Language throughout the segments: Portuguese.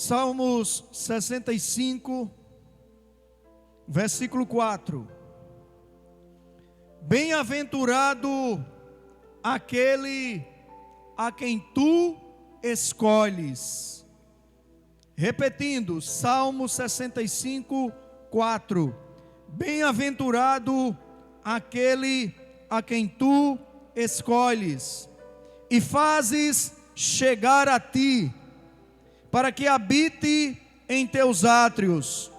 Salmos 65, versículo 4. Bem-aventurado aquele a quem tu escolhes. Repetindo, Salmo 65, 4. Bem-aventurado aquele a quem tu escolhes e fazes chegar a ti, para que habite em teus átrios.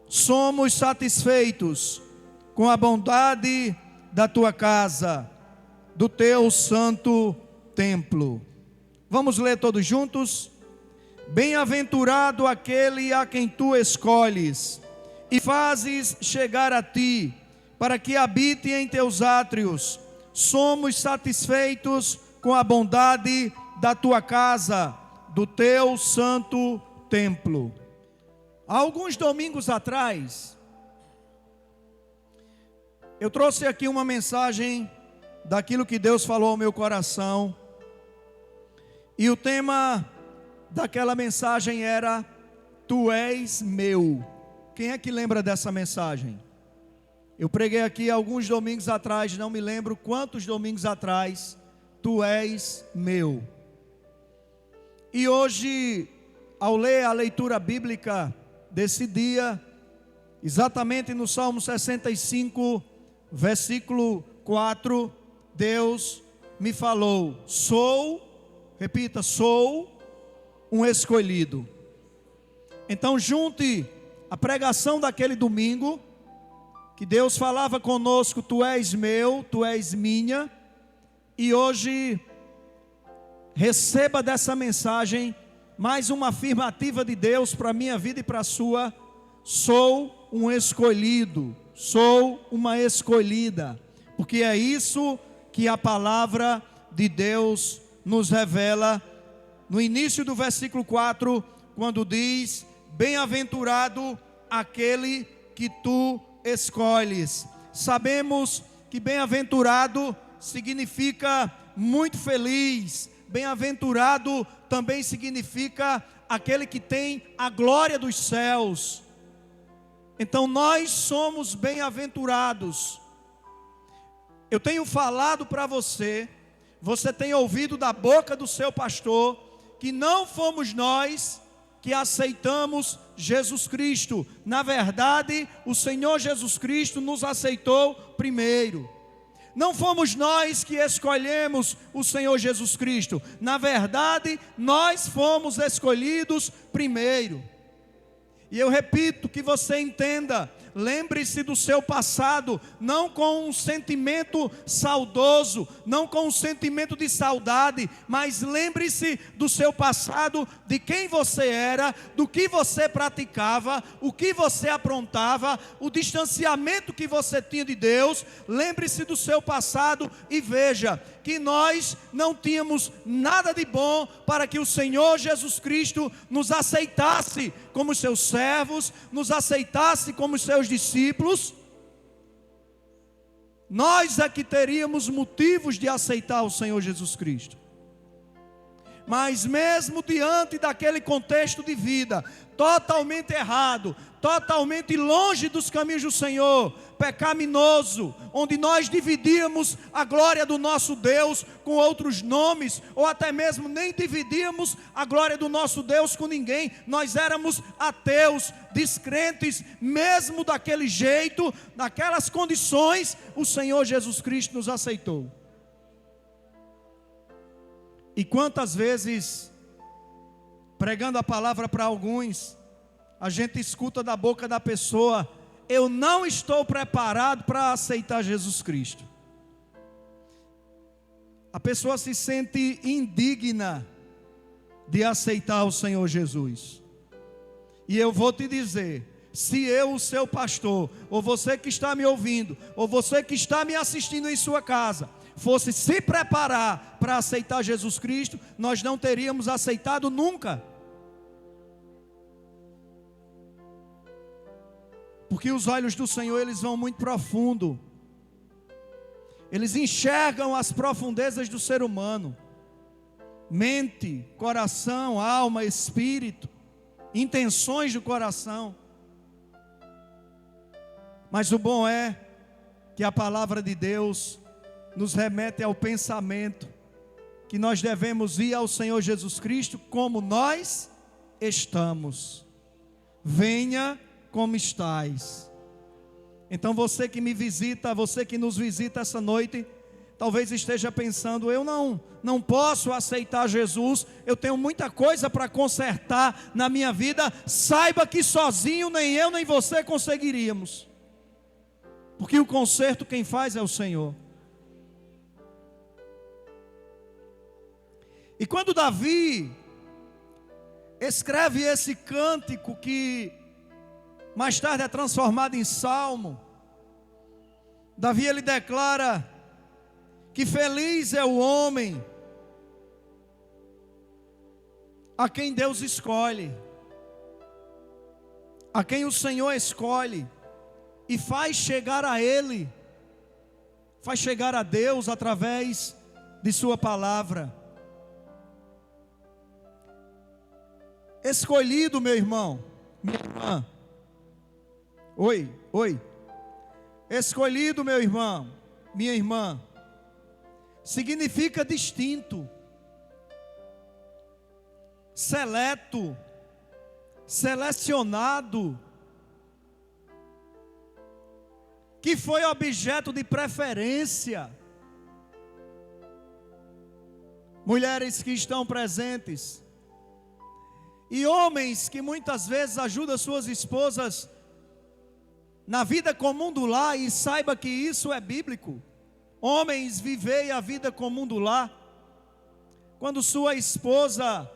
Somos satisfeitos com a bondade da tua casa, do teu santo templo. Vamos ler todos juntos? Bem-aventurado aquele a quem tu escolhes e fazes chegar a ti, para que habite em teus átrios. Somos satisfeitos com a bondade da tua casa, do teu santo templo. Há alguns domingos atrás, eu trouxe aqui uma mensagem daquilo que Deus falou ao meu coração. E o tema daquela mensagem era: Tu és meu. Quem é que lembra dessa mensagem? Eu preguei aqui alguns domingos atrás, não me lembro quantos domingos atrás. Tu és meu. E hoje, ao ler a leitura bíblica desse dia, exatamente no Salmo 65, versículo 4, Deus me falou: repita, sou um escolhido. Então junte a pregação daquele domingo, que Deus falava conosco: tu és meu, tu és minha. E hoje, receba dessa mensagem mais uma afirmativa de Deus para a minha vida e para a sua. Sou um escolhido, sou uma escolhida, porque é isso que a palavra de Deus nos revela no início do versículo 4, quando diz: bem-aventurado aquele que tu escolhes. Sabemos que bem-aventurado significa muito feliz. Bem-aventurado também significa aquele que tem a glória dos céus. Então nós somos bem-aventurados. Eu tenho falado para você, você tem ouvido da boca do seu pastor, que não fomos nós que aceitamos Jesus Cristo. Na verdade, o Senhor Jesus Cristo nos aceitou primeiro. Não fomos nós que escolhemos o Senhor Jesus Cristo. Na verdade, nós fomos escolhidos primeiro. E eu repito, que você entenda, lembre-se do seu passado, não com um sentimento saudoso, não com um sentimento de saudade, mas lembre-se do seu passado, de quem você era, do que você praticava, o que você aprontava, o distanciamento que você tinha de Deus. Lembre-se do seu passado e veja que nós não tínhamos nada de bom para que o Senhor Jesus Cristo nos aceitasse como seus servos, nos aceitasse como seus discípulos. Nós é que teríamos motivos de aceitar o Senhor Jesus Cristo. Mas mesmo diante daquele contexto de vida totalmente errado, totalmente longe dos caminhos do Senhor, pecaminoso, onde nós dividíamos a glória do nosso Deus com outros nomes, ou até mesmo nem dividíamos a glória do nosso Deus com ninguém, nós éramos ateus, descrentes, mesmo daquele jeito, naquelas condições, o Senhor Jesus Cristo nos aceitou. E quantas vezes, pregando a palavra para alguns, a gente escuta da boca da pessoa: eu não estou preparado para aceitar Jesus Cristo. A pessoa se sente indigna de aceitar o Senhor Jesus. E eu vou te dizer, se eu, o seu pastor, ou você que está me ouvindo, ou você que está me assistindo em sua casa, fosse se preparar para aceitar Jesus Cristo, nós não teríamos aceitado nunca. Porque os olhos do Senhor, eles vão muito profundo. Eles enxergam as profundezas do ser humano. Mente, coração, alma, espírito. intenções do coração. Mas o bom é que a palavra de Deus nos remete ao pensamento que nós devemos ir ao Senhor Jesus Cristo como nós estamos. Venha como estais. Então você que me visita, você que nos visita essa noite, talvez esteja pensando: eu não posso aceitar Jesus, eu tenho muita coisa para consertar na minha vida. Saiba que sozinho nem eu nem você conseguiríamos, porque o conserto quem faz é o Senhor. E quando Davi escreve esse cântico, que mais tarde é transformado em salmo, Davi ele declara que feliz é o homem a quem Deus escolhe, a quem o Senhor escolhe e faz chegar a Ele, faz chegar a Deus através de sua palavra. Escolhido, meu irmão, minha irmã. Oi. Escolhido, meu irmão, minha irmã, significa distinto, seleto, selecionado, que foi objeto de preferência. Mulheres que estão presentes, e homens que muitas vezes ajudam suas esposas na vida comum do lar, e saiba que isso é bíblico. Homens, vivei a vida comum do lar. Quando sua esposa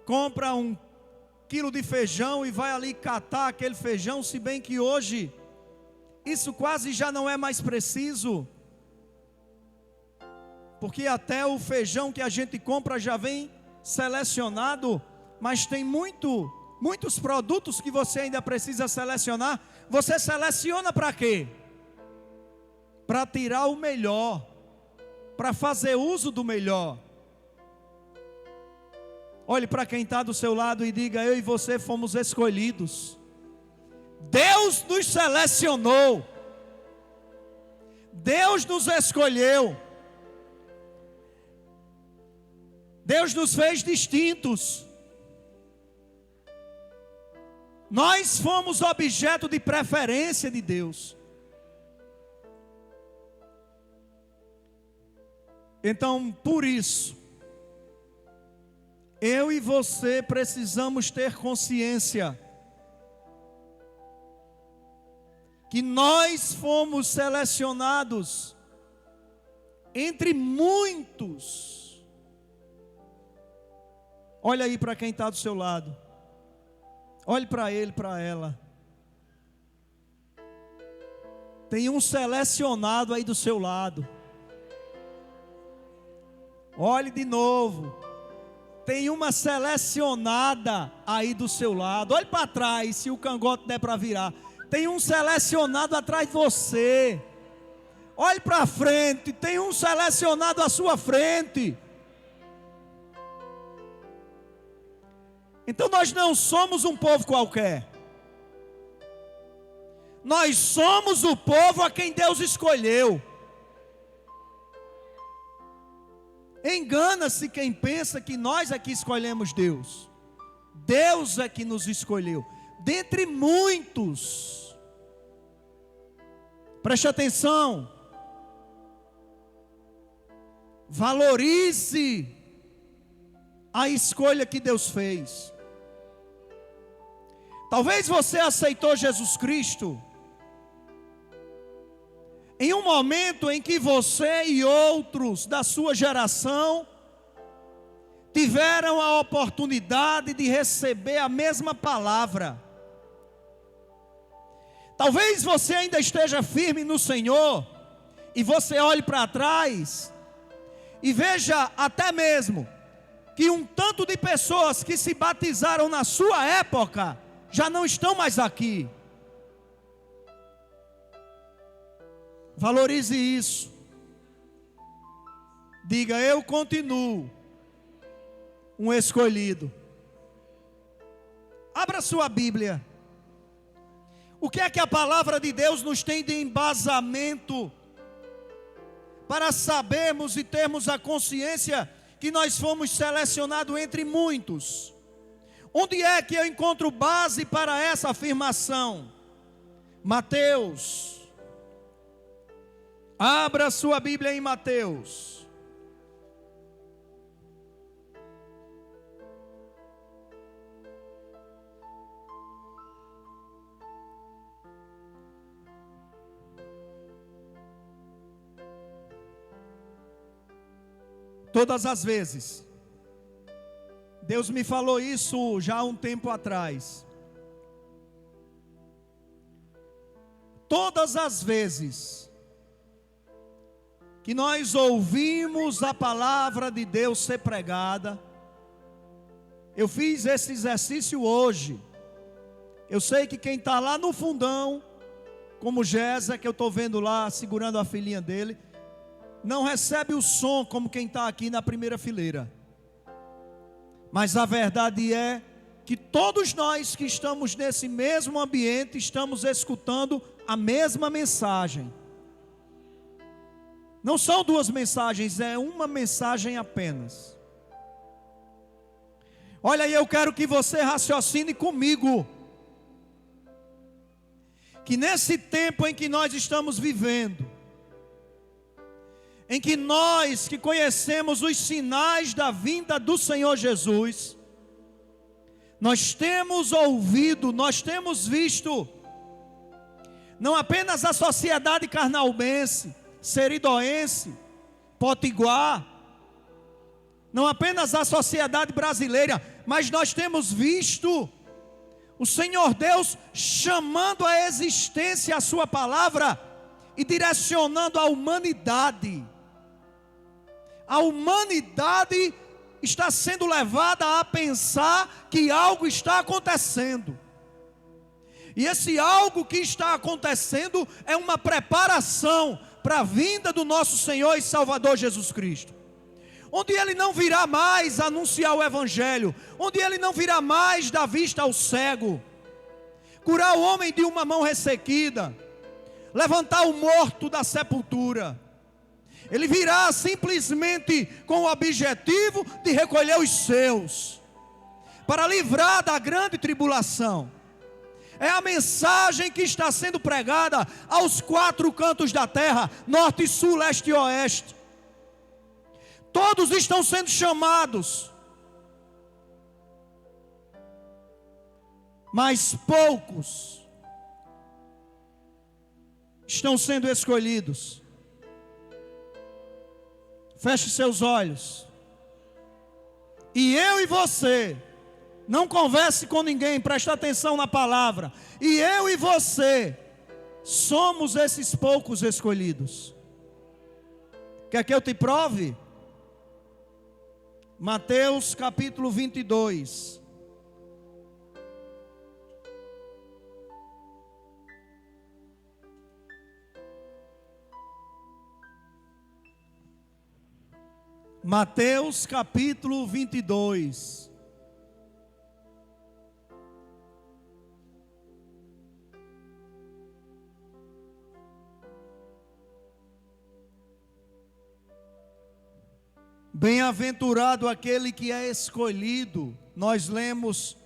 compra 1 quilo de feijão e vai ali catar aquele feijão, se bem que hoje isso quase já não é mais preciso, porque até o feijão que a gente compra já vem selecionado. Mas tem muitos produtos que você ainda precisa selecionar. Você seleciona para quê? Para tirar o melhor, para fazer uso do melhor. Olhe para quem está do seu lado e diga: eu e você fomos escolhidos. Deus nos selecionou, Deus nos escolheu, Deus nos fez distintos. Nós fomos objeto de preferência de Deus. Então, por isso, eu e você precisamos ter consciência que nós fomos selecionados entre muitos. Olha aí para quem está do seu lado. Olhe para ele, para ela. Tem um selecionado aí do seu lado. Olhe de novo. Tem uma selecionada aí do seu lado. Olhe para trás, se o cangote der para virar. Tem um selecionado atrás de você. Olhe para frente, tem um selecionado à sua frente. Então nós não somos um povo qualquer. Nós somos o povo a quem Deus escolheu. Engana-se quem pensa que nós é que escolhemos Deus. Deus é que nos escolheu, dentre muitos. Preste atenção. Valorize a escolha que Deus fez. Talvez você aceitou Jesus Cristo em um momento em que você e outros da sua geração tiveram a oportunidade de receber a mesma palavra. Talvez você ainda esteja firme no Senhor e você olhe para trás e veja até mesmo que um tanto de pessoas que se batizaram na sua época já não estão mais aqui. Valorize isso. Diga: eu continuo um escolhido. Abra sua Bíblia. O que é que a palavra de Deus nos tem de embasamento para sabermos e termos a consciência que nós fomos selecionados entre muitos? Onde é que eu encontro base para essa afirmação? Mateus. Abra sua Bíblia em Mateus. Todas as vezes, Deus me falou isso já há um tempo atrás. Todas as vezes que nós ouvimos a palavra de Deus ser pregada, eu fiz esse exercício hoje. Eu sei que quem está lá no fundão, como Gésa, que eu estou vendo lá segurando a filhinha dele, não recebe o som como quem está aqui na primeira fileira. Mas a verdade é que todos nós que estamos nesse mesmo ambiente estamos escutando a mesma mensagem. Não são duas mensagens, é uma mensagem apenas. Olha aí, eu quero que você raciocine comigo, que nesse tempo em que nós estamos vivendo, em que nós que conhecemos os sinais da vinda do Senhor Jesus, nós temos ouvido, nós temos visto, não apenas a sociedade carnaubense, seridoense, potiguar, não apenas a sociedade brasileira, mas nós temos visto o Senhor Deus chamando à existência a sua palavra e direcionando a humanidade. A humanidade está sendo levada a pensar que algo está acontecendo. E esse algo que está acontecendo é uma preparação para a vinda do nosso Senhor e Salvador Jesus Cristo. Onde Ele não virá mais anunciar o Evangelho, onde Ele não virá mais dar vista ao cego, curar o homem de uma mão ressequida, levantar o morto da sepultura. Ele virá simplesmente com o objetivo de recolher os seus, para livrar da grande tribulação. É a mensagem que está sendo pregada aos quatro cantos da terra, norte, sul, leste e oeste. Todos estão sendo chamados, mas poucos estão sendo escolhidos. Feche seus olhos. E eu e você, não converse com ninguém, preste atenção na palavra. E eu e você somos esses poucos escolhidos. Quer que eu te prove? Mateus capítulo 22. Mateus capítulo 22. Bem-aventurado aquele que é escolhido, nós lemos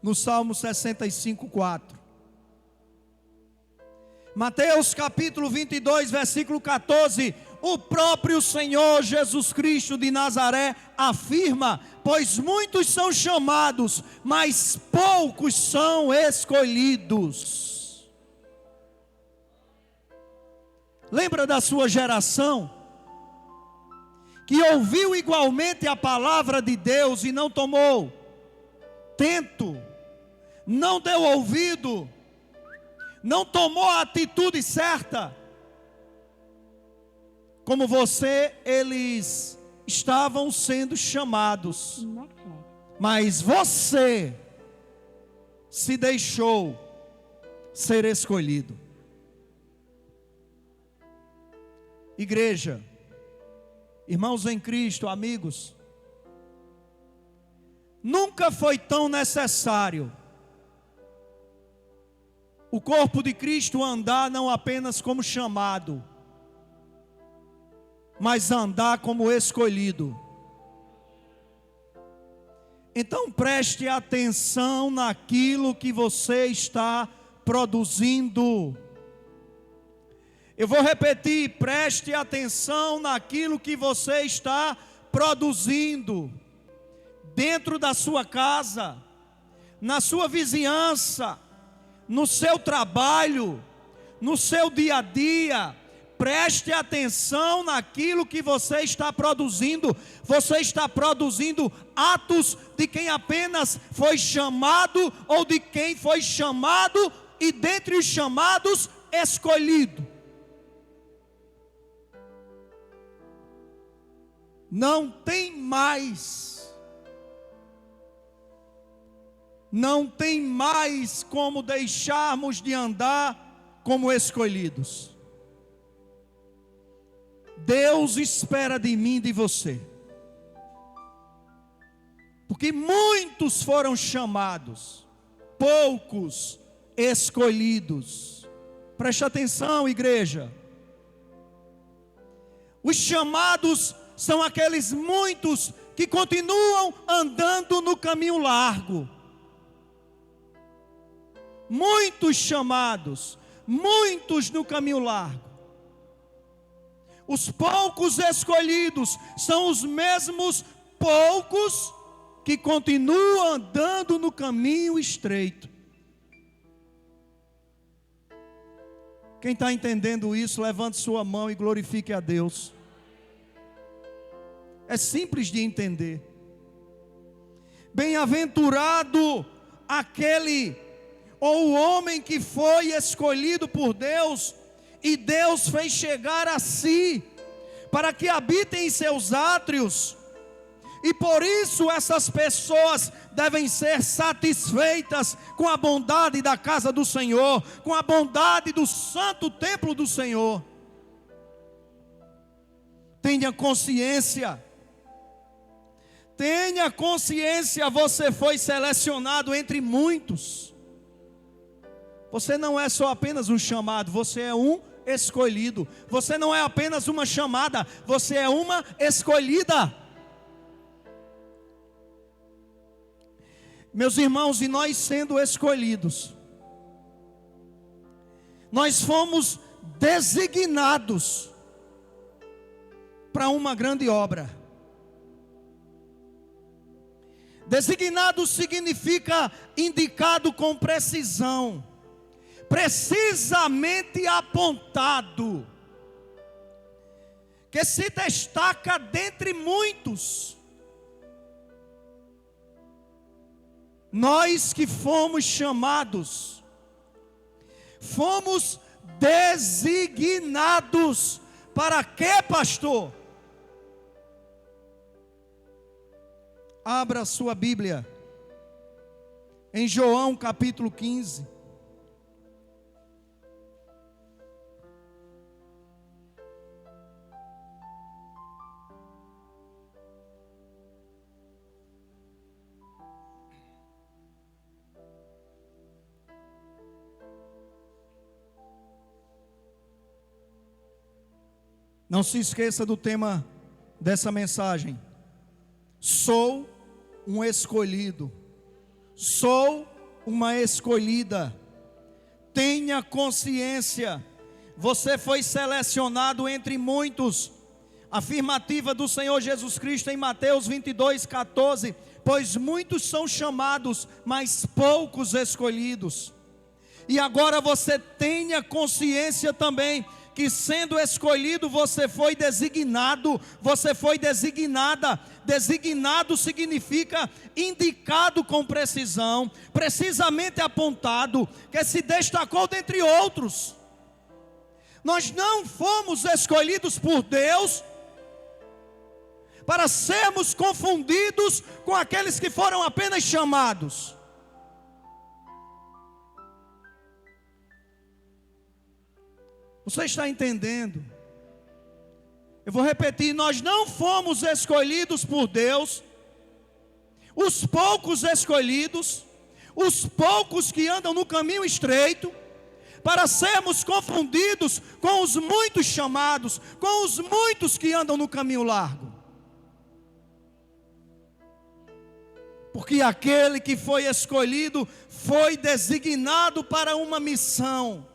no Salmo 65:4. Mateus capítulo 22, versículo 14. O próprio Senhor Jesus Cristo de Nazaré afirma: pois muitos são chamados, mas poucos são escolhidos. Lembra da sua geração, que ouviu igualmente a palavra de Deus e não tomou tento, não deu ouvido, não tomou a atitude certa? Como você, eles estavam sendo chamados, mas você se deixou ser escolhido. Igreja, irmãos em Cristo, amigos, nunca foi tão necessário o corpo de Cristo andar não apenas como chamado, mas andar como escolhido. Então preste atenção naquilo que você está produzindo. Eu vou repetir, preste atenção naquilo que você está produzindo. Dentro da sua casa, na sua vizinhança, no seu trabalho, no seu dia a dia. Preste atenção naquilo que você está produzindo. Você está produzindo atos de quem apenas foi chamado, ou de quem foi chamado e dentre os chamados, escolhido. Não tem mais como deixarmos de andar como escolhidos. Deus espera de mim e de você, porque muitos foram chamados, poucos escolhidos. Preste atenção, igreja. Os chamados são aqueles muitos que continuam andando no caminho largo. Muitos chamados, muitos no caminho largo. Os poucos escolhidos são os mesmos poucos que continuam andando no caminho estreito. Quem está entendendo isso, levante sua mão e glorifique a Deus. É simples de entender. Bem-aventurado aquele ou o homem que foi escolhido por Deus, e Deus fez chegar a si, para que habitem em seus átrios. E por isso essas pessoas devem ser satisfeitas com a bondade da casa do Senhor, com a bondade do santo templo do Senhor. Tenha consciência, você foi selecionado entre muitos. Você não é só apenas um chamado, você é um escolhido. Você não é apenas uma chamada, você é uma escolhida. Meus irmãos, e nós sendo escolhidos, nós fomos designados para uma grande obra. Designado significa indicado com precisão, precisamente apontado, que se destaca dentre muitos. Nós que fomos chamados, fomos designados para quê, pastor? Abra a sua Bíblia em João capítulo 15. Não se esqueça do tema dessa mensagem. Sou um escolhido. Sou uma escolhida. Tenha consciência. Você foi selecionado entre muitos. Afirmativa do Senhor Jesus Cristo em Mateus 22:14. Pois muitos são chamados, mas poucos escolhidos. E agora você tenha consciência também que sendo escolhido você foi designado, você foi designada. Designado significa indicado com precisão, precisamente apontado, que se destacou dentre outros. Nós não fomos escolhidos por Deus para sermos confundidos com aqueles que foram apenas chamados. Você está entendendo? Eu vou repetir, nós não fomos escolhidos por Deus. Os poucos escolhidos, os poucos que andam no caminho estreito, para sermos confundidos com os muitos chamados, com os muitos que andam no caminho largo. Porque aquele que foi escolhido foi designado para uma missão.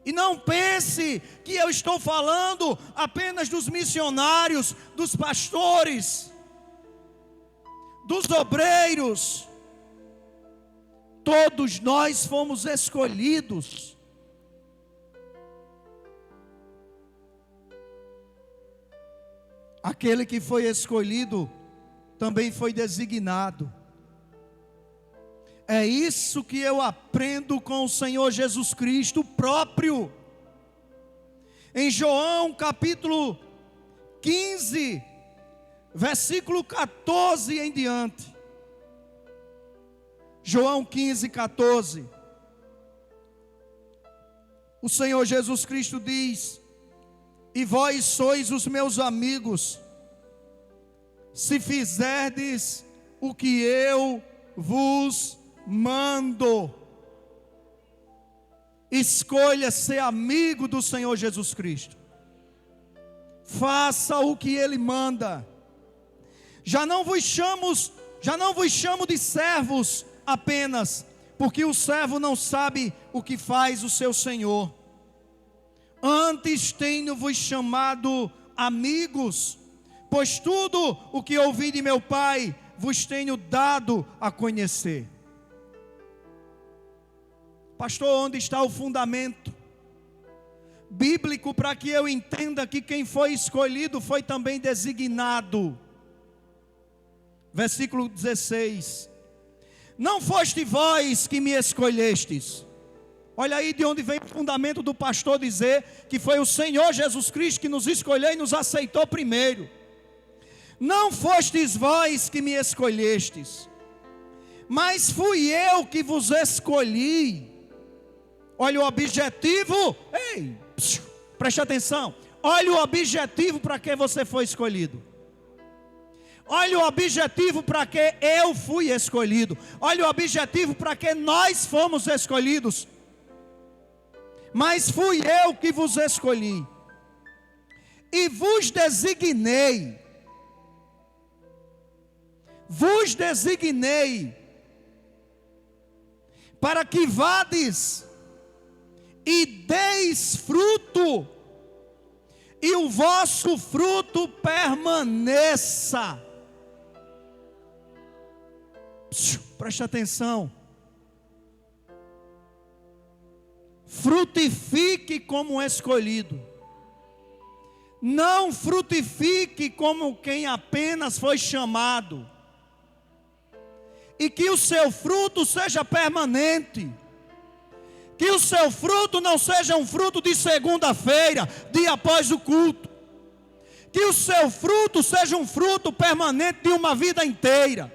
E não pense que eu estou falando apenas dos missionários, dos pastores, dos obreiros. Todos nós fomos escolhidos. Aquele que foi escolhido também foi designado. É isso que eu aprendo com o Senhor Jesus Cristo próprio. Em João capítulo 15, versículo 14 em diante. João 15, 14. O Senhor Jesus Cristo diz: e vós sois os meus amigos, se fizerdes o que eu vos mando. Escolha ser amigo do Senhor Jesus Cristo. Faça o que Ele manda. Já não vos chamo de servos apenas, porque o servo não sabe o que faz o seu senhor. Antes tenho-vos chamado amigos, pois tudo o que ouvi de meu Pai vos tenho dado a conhecer. Pastor, onde está o fundamento bíblico para que eu entenda que quem foi escolhido foi também designado? Versículo 16. Não foste vós que me escolhestes. Olha aí de onde vem o fundamento do pastor dizer que foi o Senhor Jesus Cristo que nos escolheu e nos aceitou primeiro. Não fostes vós que me escolhestes, mas fui eu que vos escolhi. Olha o objetivo. Ei, preste atenção. Olha o objetivo para que você foi escolhido. Olha o objetivo para que eu fui escolhido. Olha o objetivo para que nós fomos escolhidos. Mas fui eu que vos escolhi. E vos designei. Vos designei. Para que vades e deis fruto. E o vosso fruto permaneça. Preste atenção. Frutifique como escolhido. Não frutifique como quem apenas foi chamado. E que o seu fruto seja permanente. Que o seu fruto não seja um fruto de segunda-feira, dia após o culto. Que o seu fruto seja um fruto permanente de uma vida inteira.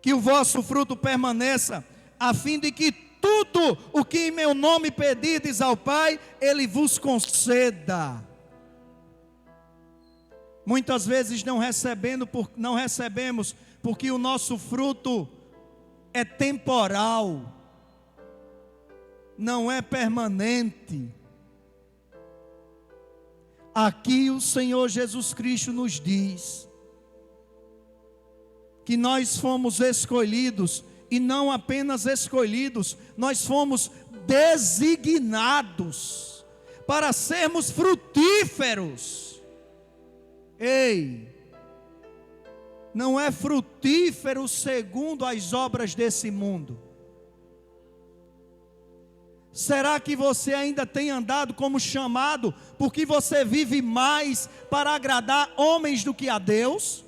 Que o vosso fruto permaneça, a fim de que tudo o que em meu nome pedirdes ao Pai, Ele vos conceda. Muitas vezes não recebemos porque o nosso fruto é temporal, não é permanente. Aqui o Senhor Jesus Cristo nos diz que nós fomos escolhidos, e não apenas escolhidos, nós fomos designados para sermos frutíferos. Ei, não é frutífero segundo as obras desse mundo. Será que você ainda tem andado como chamado, porque você vive mais para agradar homens do que a Deus?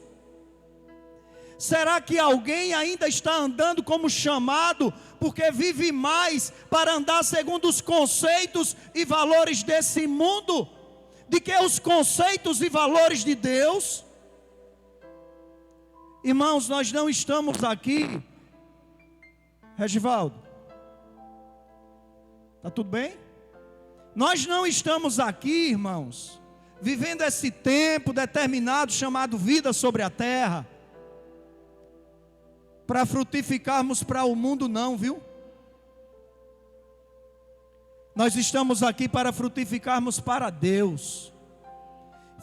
Será que alguém ainda está andando como chamado, porque vive mais para andar segundo os conceitos e valores desse mundo, do que os conceitos e valores de Deus? Irmãos, nós não estamos aqui. Regivaldo, está tudo bem? Nós não estamos aqui, irmãos, vivendo esse tempo determinado chamado vida sobre a terra, para frutificarmos para o mundo, não, viu? Nós estamos aqui para frutificarmos para Deus.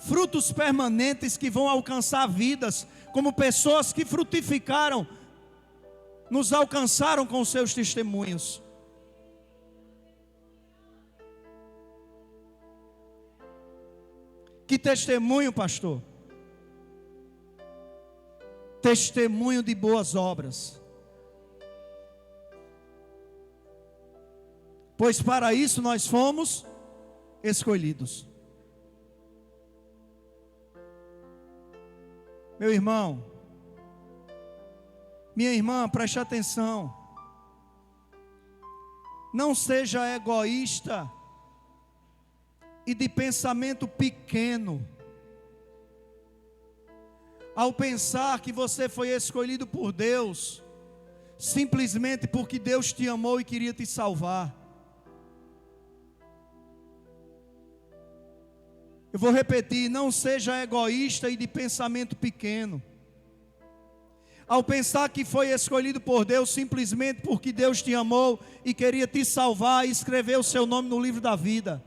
Frutos permanentes que vão alcançar vidas, como pessoas que frutificaram, nos alcançaram com seus testemunhos. Que testemunho, pastor? Testemunho de boas obras. Pois para isso nós fomos escolhidos. Meu irmão, minha irmã, preste atenção. Não seja egoísta e de pensamento pequeno, ao pensar que você foi escolhido por Deus, simplesmente porque Deus te amou e queria te salvar. Eu vou repetir, não seja egoísta e de pensamento pequeno, ao pensar que foi escolhido por Deus simplesmente porque Deus te amou e queria te salvar e escrever o seu nome no livro da vida.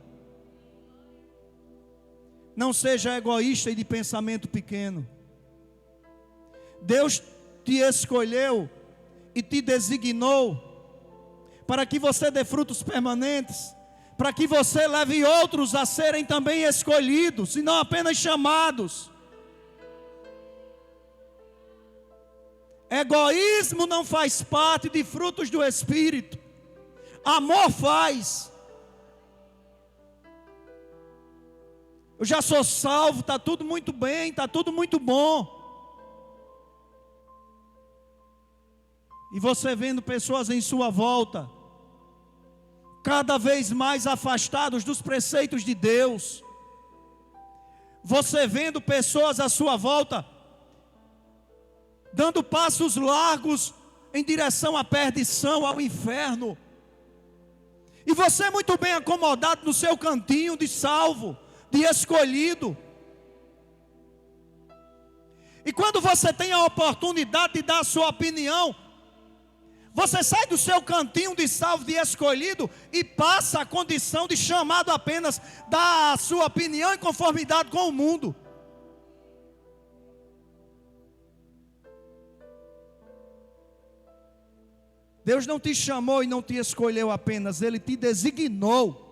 Não seja egoísta e de pensamento pequeno. Deus te escolheu e te designou para que você dê frutos permanentes, para que você leve outros a serem também escolhidos, e não apenas chamados. Egoísmo não faz parte de frutos do Espírito. Amor faz. Eu já sou salvo, está tudo muito bem, está tudo muito bom. E você vendo pessoas em sua volta, cada vez mais afastados dos preceitos de Deus. Você vendo pessoas à sua volta, dando passos largos em direção à perdição, ao inferno. E você muito bem acomodado no seu cantinho de salvo, de escolhido. E quando você tem a oportunidade de dar a sua opinião, você sai do seu cantinho de salvo, de escolhido, e passa a condição de chamado apenas, dar a sua opinião em conformidade com o mundo. Deus não te chamou e não te escolheu apenas, Ele te designou.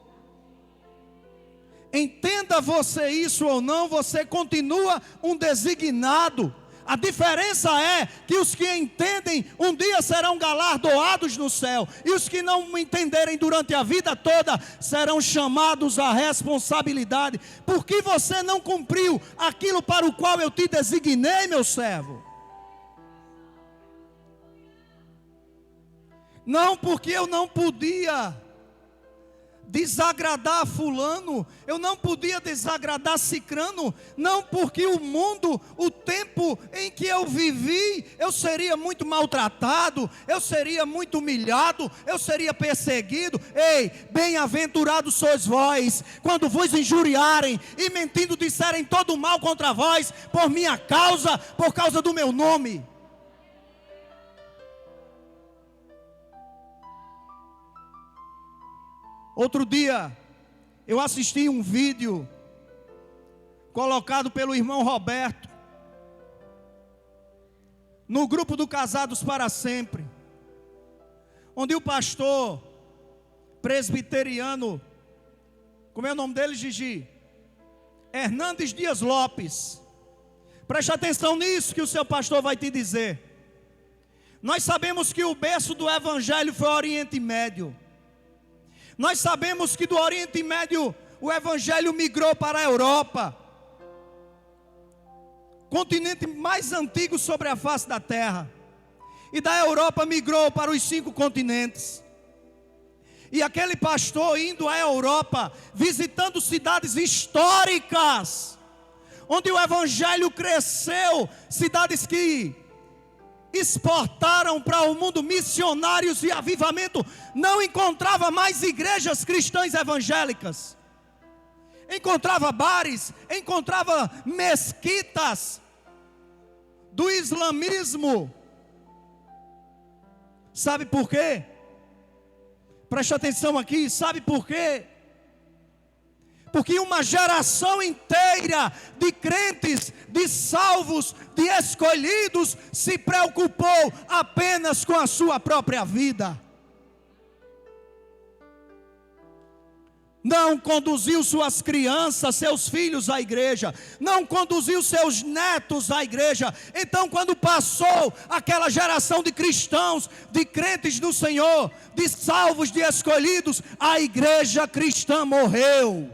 Entenda você isso ou não, você continua um designado. A diferença é que os que entendem um dia serão galardoados no céu, e os que não entenderem durante a vida toda serão chamados à responsabilidade, porque você não cumpriu aquilo para o qual eu te designei, meu servo. Não porque eu não podia desagradar fulano, eu não podia desagradar cicrano, não porque o mundo, o tempo em que eu vivi, eu seria muito maltratado, eu seria muito humilhado, eu seria perseguido. Ei, bem-aventurados sois vós, quando vos injuriarem e mentindo disserem todo mal contra vós, por minha causa, por causa do meu nome. Outro dia, eu assisti um vídeo colocado pelo irmão Roberto no grupo do Casados para Sempre, onde o pastor presbiteriano, como é o nome dele, Gigi? Hernandes Dias Lopes. Preste atenção nisso que o seu pastor vai te dizer. Nós sabemos que o berço do evangelho foi o Oriente Médio. Nós sabemos que do Oriente Médio o evangelho migrou para a Europa, continente mais antigo sobre a face da terra, e da Europa migrou para os 5 continentes. E aquele pastor indo à Europa, visitando cidades históricas, onde o evangelho cresceu, cidades que exportaram para o mundo missionários e avivamento, não encontrava mais igrejas cristãs evangélicas, encontrava bares, encontrava mesquitas do islamismo, Sabe por quê? Preste atenção aqui, sabe por quê? Porque uma geração inteira de crentes, de salvos, de escolhidos, se preocupou apenas com a sua própria vida. Não conduziu suas crianças, seus filhos à igreja, não conduziu seus netos à igreja. Então, quando passou aquela geração de cristãos, de crentes no Senhor, de salvos, de escolhidos, a igreja cristã morreu.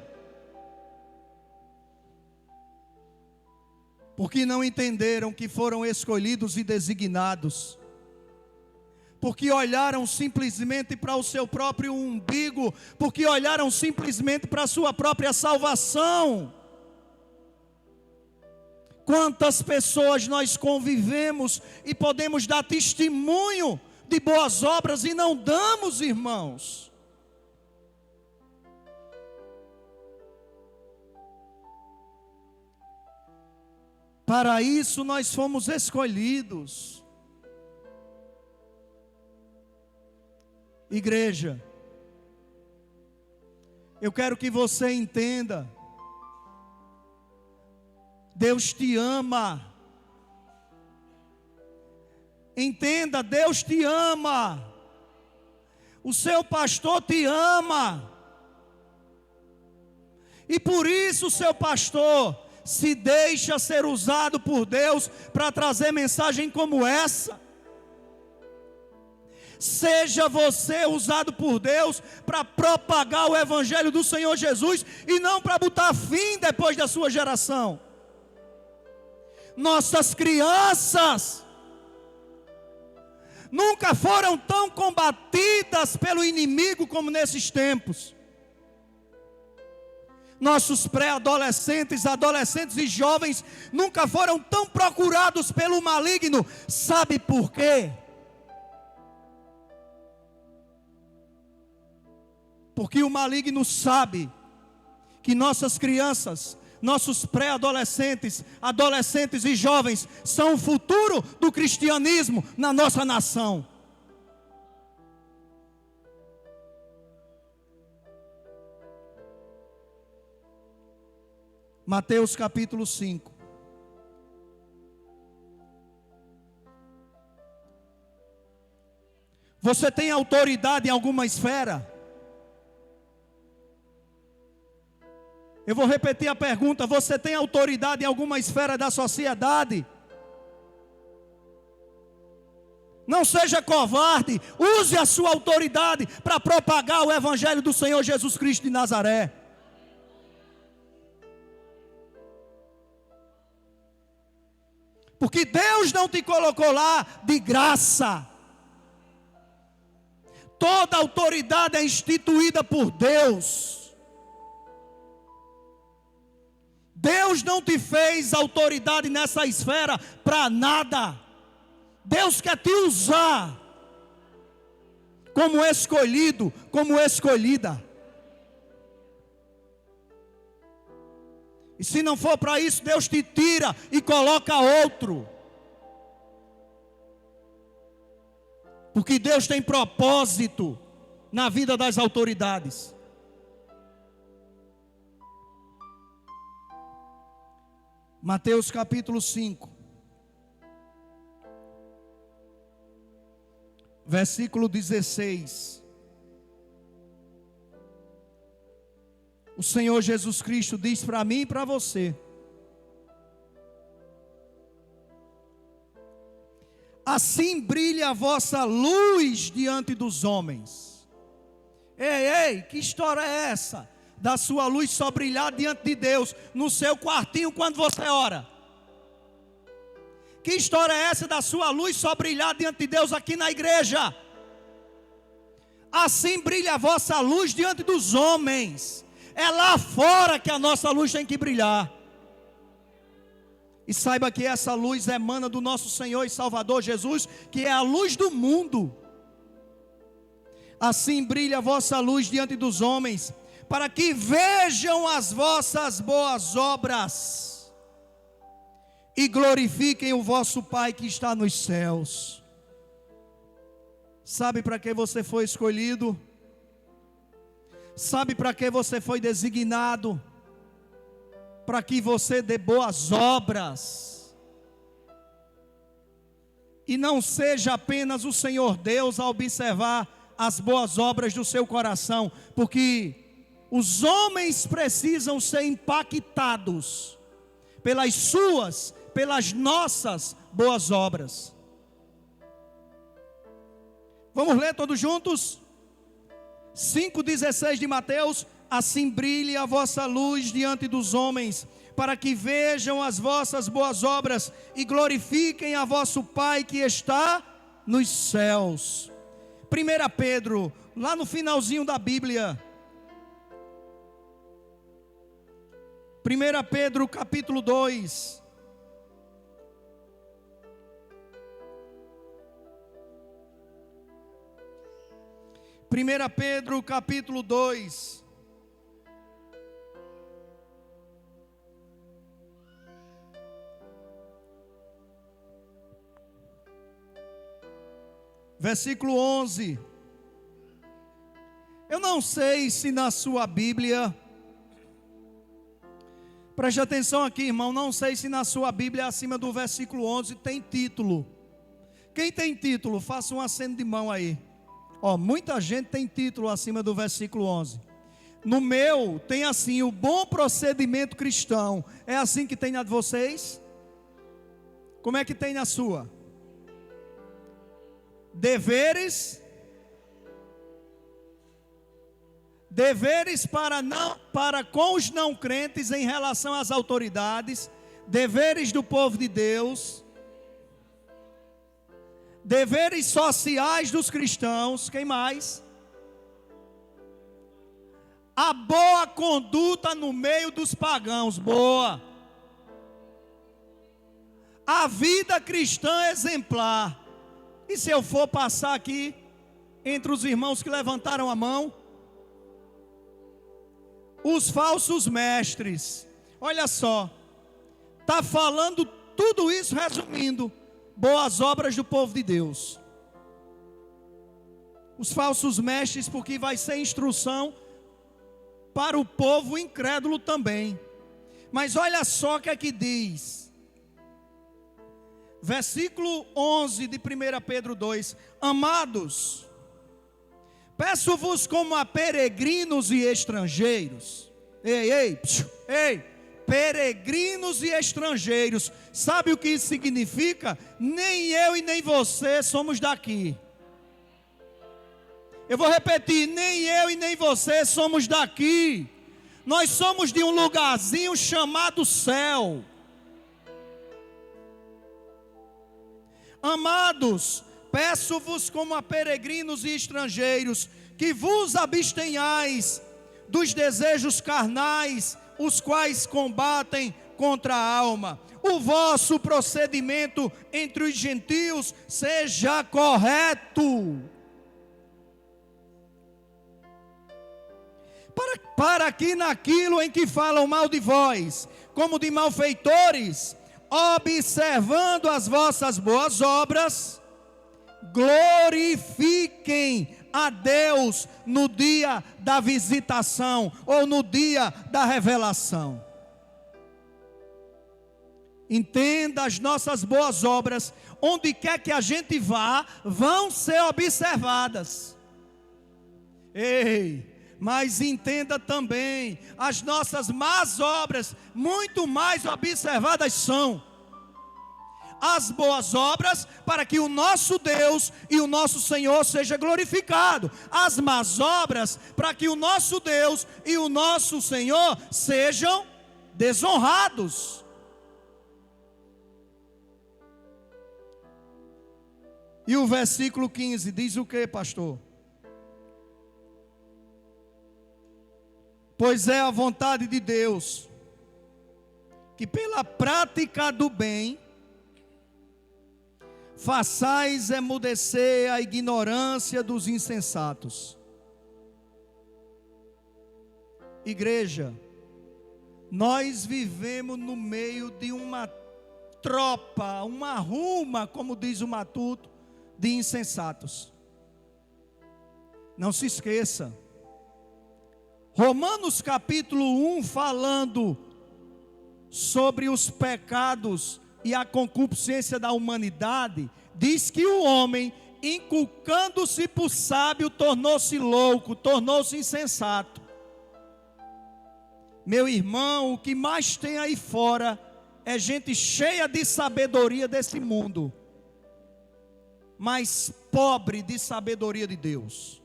Porque não entenderam que foram escolhidos e designados. Porque olharam simplesmente para o seu próprio umbigo, porque olharam simplesmente para a sua própria salvação. Quantas pessoas nós convivemos e podemos dar testemunho de boas obras e não damos, irmãos? Para isso nós fomos escolhidos. Igreja, eu quero que você entenda, Deus te ama. Entenda, Deus te ama. O seu pastor te ama. E por isso o seu pastor se deixa ser usado por Deus para trazer mensagem como essa. Seja você usado por Deus para propagar o evangelho do Senhor Jesus e não para botar fim depois da sua geração. Nossas crianças nunca foram tão combatidas pelo inimigo como nesses tempos. Nossos pré-adolescentes, adolescentes e jovens nunca foram tão procurados pelo maligno. Sabe por quê? Porque o maligno sabe que nossas crianças, nossos pré-adolescentes, adolescentes e jovens são o futuro do cristianismo na nossa nação. Mateus capítulo 5. Você tem autoridade em alguma esfera? Eu vou repetir a pergunta: você tem autoridade em alguma esfera da sociedade? Não seja covarde, use a sua autoridade para propagar o evangelho do Senhor Jesus Cristo de Nazaré. Porque Deus não te colocou lá de graça. Toda autoridade é instituída por Deus. Deus não te fez autoridade nessa esfera para nada. Deus quer te usar como escolhido, como escolhida. E se não for para isso, Deus te tira e coloca outro. Porque Deus tem propósito na vida das autoridades. Mateus capítulo 5, versículo 16. O Senhor Jesus Cristo diz para mim e para você: assim brilha a vossa luz diante dos homens. Ei, que história é essa? Da sua luz só brilhar diante de Deus, no seu quartinho quando você ora. Que história é essa da sua luz só brilhar diante de Deus aqui na igreja? Assim brilha a vossa luz diante dos homens. É lá fora que a nossa luz tem que brilhar. E saiba que essa luz emana do nosso Senhor e Salvador Jesus, que é a luz do mundo. Assim brilha a vossa luz diante dos homens, para que vejam as vossas boas obras e glorifiquem o vosso Pai que está nos céus. Sabe para que você foi escolhido? Sabe para que você foi designado? Para que você dê boas obras. E não seja apenas o Senhor Deus a observar as boas obras do seu coração, porque os homens precisam ser impactados pelas suas, pelas nossas boas obras. Vamos ler todos juntos? 5,16 de Mateus: assim brilhe a vossa luz diante dos homens, para que vejam as vossas boas obras e glorifiquem a vosso Pai que está nos céus. 1 Pedro, lá no finalzinho da Bíblia. 1 Pedro capítulo 2. Primeira Pedro capítulo 2. Versículo 11. Eu não sei se na sua Bíblia, preste atenção aqui, irmão, não sei se na sua Bíblia acima do versículo 11 tem título. Quem tem título, faça um aceno de mão aí. Muita gente tem título acima do versículo 11. No meu tem assim: o bom procedimento cristão. É assim que tem na de vocês? Como é que tem na sua? Deveres para com os não crentes em relação às autoridades, deveres do povo de Deus, deveres sociais dos cristãos. Quem mais? A boa conduta no meio dos pagãos. Boa. A vida cristã exemplar. E se eu for passar aqui entre os irmãos que levantaram a mão? Os falsos mestres. Olha só, está falando tudo isso resumindo: boas obras do povo de Deus. Os falsos mestres, porque vai ser instrução para o povo incrédulo também. Mas olha só o que é que diz. Versículo 11 de 1 Pedro 2: amados, peço-vos como a peregrinos e estrangeiros. Ei, peregrinos e estrangeiros. Sabe o que isso significa? Nem eu e nem você somos daqui. Eu vou repetir: nem eu e nem você somos daqui. Nós somos de um lugarzinho chamado céu. Amados, peço-vos como a peregrinos e estrangeiros, que vos abstenhais dos desejos carnais, os quais combatem contra a alma. O vosso procedimento entre os gentios seja correto, para que naquilo em que falam mal de vós, como de malfeitores, observando as vossas boas obras, glorifiquem a Deus no dia da visitação ou no dia da revelação. Entenda, as nossas boas obras, onde quer que a gente vá, vão ser observadas. Mas entenda também, as nossas más obras, muito mais observadas são. As boas obras, para que o nosso Deus e o nosso Senhor seja glorificado. As más obras, para que o nosso Deus e o nosso Senhor sejam desonrados. E o versículo 15 diz o que, pastor? Pois é a vontade de Deus, que pela prática do bem, façais emudecer a ignorância dos insensatos. Igreja, nós vivemos no meio de uma tropa, uma ruma, como diz o Matuto, de insensatos. Não se esqueça. Romanos capítulo 1, falando sobre os pecados e a concupiscência da humanidade, diz que o homem, inculcando-se por sábio, tornou-se louco, tornou-se insensato. Meu irmão, o que mais tem aí fora é gente cheia de sabedoria desse mundo, mas pobre de sabedoria de Deus.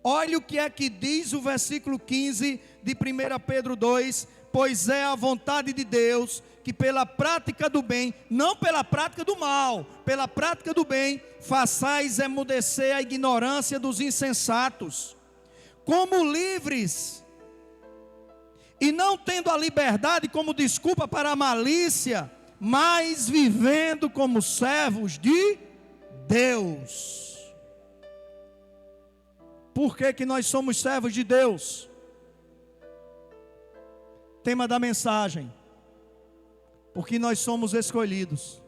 Olha o que é que diz o versículo 15 de 1 Pedro 2: pois é a vontade de Deus que pela prática do bem, não pela prática do mal, pela prática do bem, façais emudecer a ignorância dos insensatos, como livres, e não tendo a liberdade como desculpa para a malícia, mas vivendo como servos de Deus. Por que que nós somos servos de Deus? Tema da mensagem: porque nós somos escolhidos.